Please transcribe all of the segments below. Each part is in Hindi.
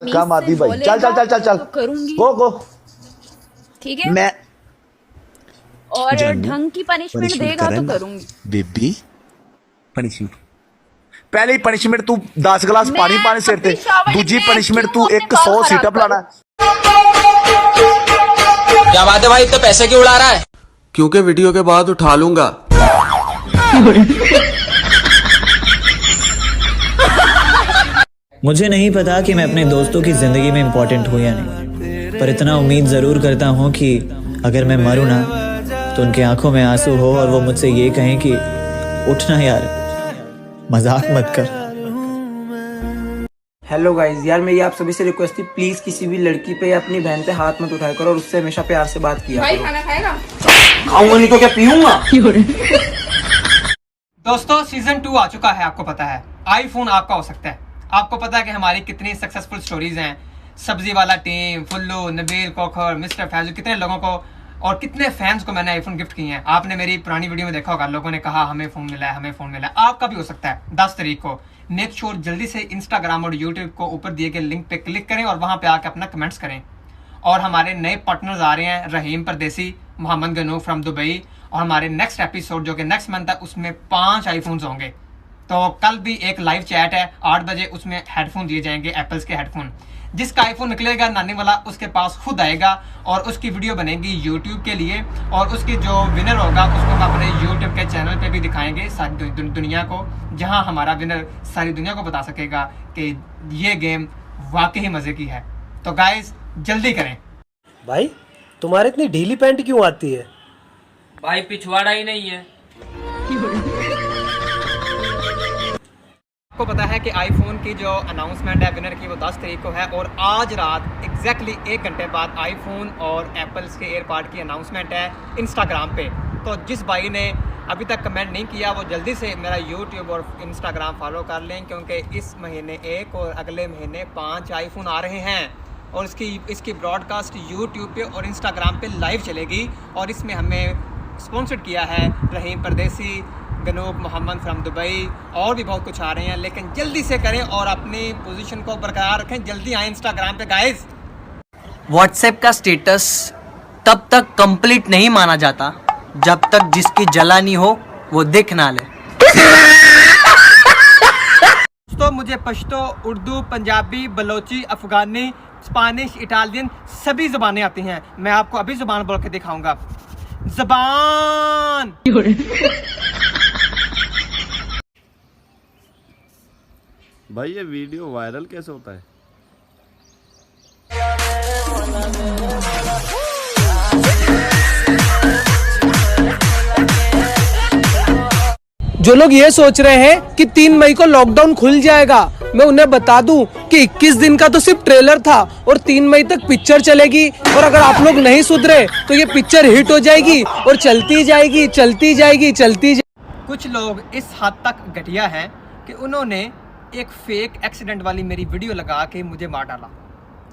काम आती भाई। चल चल चल चल चल तो करूंगी, गो ठीक है। मैं और ढंग की पनिशमेंट देगा तो करूंगी। बेबी पनिशमेंट पहली पनिशमेंट तू 10 गिलास पानी पाने सिर ते, दूजी पनिशमेंट तू 100 सीटअप लाना। क्या बात है भाई, तो पैसे क्यों उड़ा रहा है? क्योंकि वीडियो के बाद उठा लूंगा। मुझे नहीं पता कि मैं अपने दोस्तों की जिंदगी में इम्पोर्टेंट हूँ या नहीं, पर इतना उम्मीद जरूर करता हूँ कि अगर मैं मरूँ ना तो उनकी आंखों में आंसू हो और वो मुझसे ये कहें कि उठना यार, मजाक मत कर। हेलो गाइज, यार मेरी आप सभी से रिक्वेस्ट थी, प्लीज किसी भी लड़की पे या अपनी बहन पे हाथ मत उठाया करो और उससे हमेशा प्यार से बात किया भाई करो। खाना खाएगा? खाऊंगा नहीं तो क्या पीऊंगा। दोस्तों सीजन 2 आ चुका है, आपको पता है आईफोन आपका हो सकता है। आपको पता है कि हमारी कितनी सक्सेसफुल स्टोरीज हैं, सब्जी वाला टीम, फुल्लू, नबील, कोखर, मिस्टर फैजू, कितने लोगों को और कितने फैंस को मैंने आईफोन गिफ्ट किए हैं। आपने मेरी पुरानी वीडियो में देखा होगा, लोगों ने कहा हमें फोन मिला है, हमें फोन मिला है। आपका भी हो सकता है 10 तारीख को। मेक श्योर जल्दी से इंस्टाग्राम और यूट्यूब को ऊपर दिए गए लिंक पे क्लिक करें और वहां पे आके अपना कमेंट्स करें। और हमारे नए पार्टनर्स आ रहे हैं, रहीम परदेसी, मोहम्मद गनूक फ्रॉम दुबई, और हमारे नेक्स्ट एपिसोड जो कि नेक्स्ट मंथ है उसमें 5 आईफोन्स होंगे। तो कल भी एक लाइव चैट है 8 बजे, उसमें हेडफोन दिए जाएंगे, एप्पल्स के हेडफोन। जिसका आईफोन निकलेगा नानी वाला उसके पास खुद आएगा और उसकी वीडियो बनेगी यूट्यूब के लिए, और उसकी जो विनर होगा उसको हम अपने यूट्यूब के चैनल पे भी दिखाएंगे सारी दुनिया को, जहां हमारा विनर सारी दुनिया को बता सकेगा कि ये गेम वाकई मजे की है। तो गाइस जल्दी करें। भाई तुम्हारे इतनी ढीली पैंट क्यों आती है? भाई पिछवाड़ा ही नहीं है। आपको पता है कि आईफोन की जो अनाउंसमेंट है विनर की वो 10 तारीख को है, और आज रात एग्जैक्टली 1 घंटे बाद आईफोन और एप्पल्स के एयरपॉड की अनाउंसमेंट है इंस्टाग्राम पे। तो जिस भाई ने अभी तक कमेंट नहीं किया वो जल्दी से मेरा यूट्यूब और इंस्टाग्राम फॉलो कर लें, क्योंकि इस महीने 1 और अगले महीने 5 आईफोन आ रहे हैं, और इसकी ब्रॉडकास्ट यूट्यूब पे और इंस्टाग्राम पे लाइव चलेगी। और इसमें हमें स्पॉन्सर्ड किया है रहीम परदेसी, गनूक, मोहम्मद फ्रॉम दुबई, और भी बहुत कुछ आ रहे हैं। लेकिन जल्दी से करें और अपनी पोजीशन को बरकरार रखें, जल्दी आए इंस्टाग्राम पे गाइस। व्हाट्सएप का स्टेटस तब तक कंप्लीट नहीं माना जाता जब तक जिसकी जलानी हो वो दिख ना ले। तो मुझे पश्तो, उर्दू, पंजाबी, बलोची, अफगानी, स्पेनिश, इटालियन सभी ज़बानें आती हैं। मैं आपको अभी ज़बान बोल के दिखाऊंगा। ज़बान भाई ये वीडियो वायरल कैसे होता है? जो लोग ये सोच रहे हैं कि 3 मई को लॉकडाउन खुल जाएगा, मैं उन्हें बता दूं कि 21 दिन का तो सिर्फ ट्रेलर था और 3 मई तक पिक्चर चलेगी। और अगर आप लोग नहीं सुधरे तो ये पिक्चर हिट हो जाएगी और चलती जाएगी चलती जाएगी चलती जाएगी। कुछ लोग इस हद तक घटिया हैं कि उन्होंने एक फेक एक्सीडेंट वाली मेरी वीडियो लगा के मुझे मार डाला,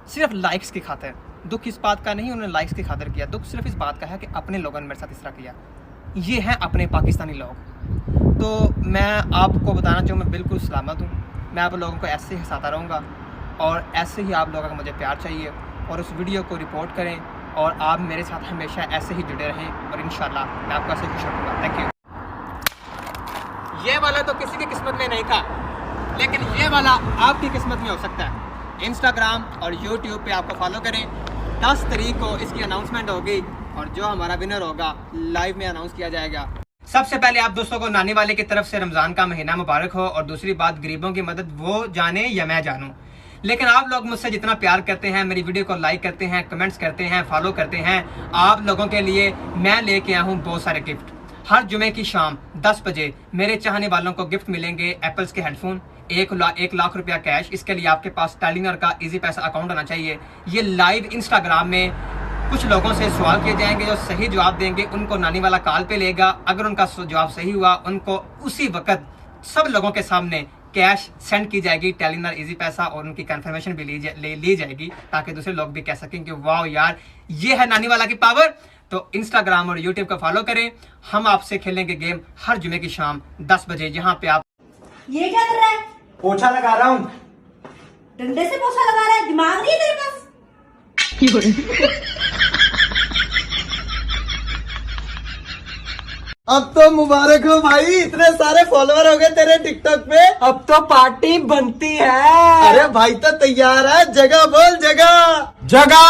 सिर्फ लाइक्स की खातिर। दुख इस बात का नहीं उन्होंने लाइक्स की खातिर किया, दुख सिर्फ इस बात का है कि अपने लोगों ने मेरे साथ इस तरह किया। ये हैं अपने पाकिस्तानी लोग। तो मैं आपको बताना चाहूँ मैं बिल्कुल सलामत हूँ। मैं आप लोगों को ऐसे ही हंसाता रहूँगा और ऐसे ही आप लोगों का मुझे प्यार चाहिए, और उस वीडियो को रिपोर्ट करें और आप मेरे साथ हमेशा ऐसे ही जुड़े रहें, और इंशाल्लाह मैं आपको ऐसे खुश रखूँगा। Thank you. ये वाला तो किसी की किस्मत में नहीं था, लेकिन ये वाला आपकी किस्मत में हो सकता है। इंस्टाग्राम और यूट्यूब पे आपको फॉलो करें। 10 तारीख को इसकी अनाउंसमेंट होगी और जो हमारा विनर होगा लाइव में अनाउंस किया जाएगा। सबसे पहले आप दोस्तों को नानी वाले की तरफ से रमजान का महीना मुबारक हो, और दूसरी बात गरीबों की मदद वो जाने या मैं जानूं। लेकिन आप लोग मुझसे जितना प्यार करते हैं, मेरी वीडियो को लाइक करते हैं, कमेंट्स करते हैं, फॉलो करते हैं, आप लोगों के लिए मैं लेके आया हूँ बहुत सारे गिफ्ट। हर जुमे की शाम 10 बजे मेरे चाहने वालों को गिफ्ट मिलेंगे एप्पल्स के हेडफोन, 1 लाख रुपया कैश। इसके लिए आपके पास टेलीनॉर का इजी पैसा अकाउंट होना चाहिए। ये लाइव इंस्टाग्राम में कुछ लोगों से सवाल किए जाएंगे, जो सही जवाब देंगे उनको नानी वाला कॉल पे लेगा। अगर उनका जवाब सही हुआ उनको उसी वक्त सब लोगों के सामने कैश सेंड की जाएगी, टेलीनॉर इजी पैसा, और उनकी कंफर्मेशन भी ली जाएगी, ताकि दूसरे लोग भी कह सकें कि वाह यार ये है नानी वाला की पावर। तो इंस्टाग्राम और यूट्यूब को फॉलो करें। हम आपसे खेलेंगे गेम हर जुमे की शाम 10 बजे, जहां पे आप ये क्या कर रहा है? पोछा लगा रहा हूँ। डंडे से पोछा लगा रहा है, दिमाग नहीं है तेरे पास? अब तो मुबारक हो भाई, इतने सारे फॉलोअर हो गए तेरे टिकटॉक पे। अब तो पार्टी बनती है। अरे भाई तो तैयार है, जगह बोल, जगह जगह।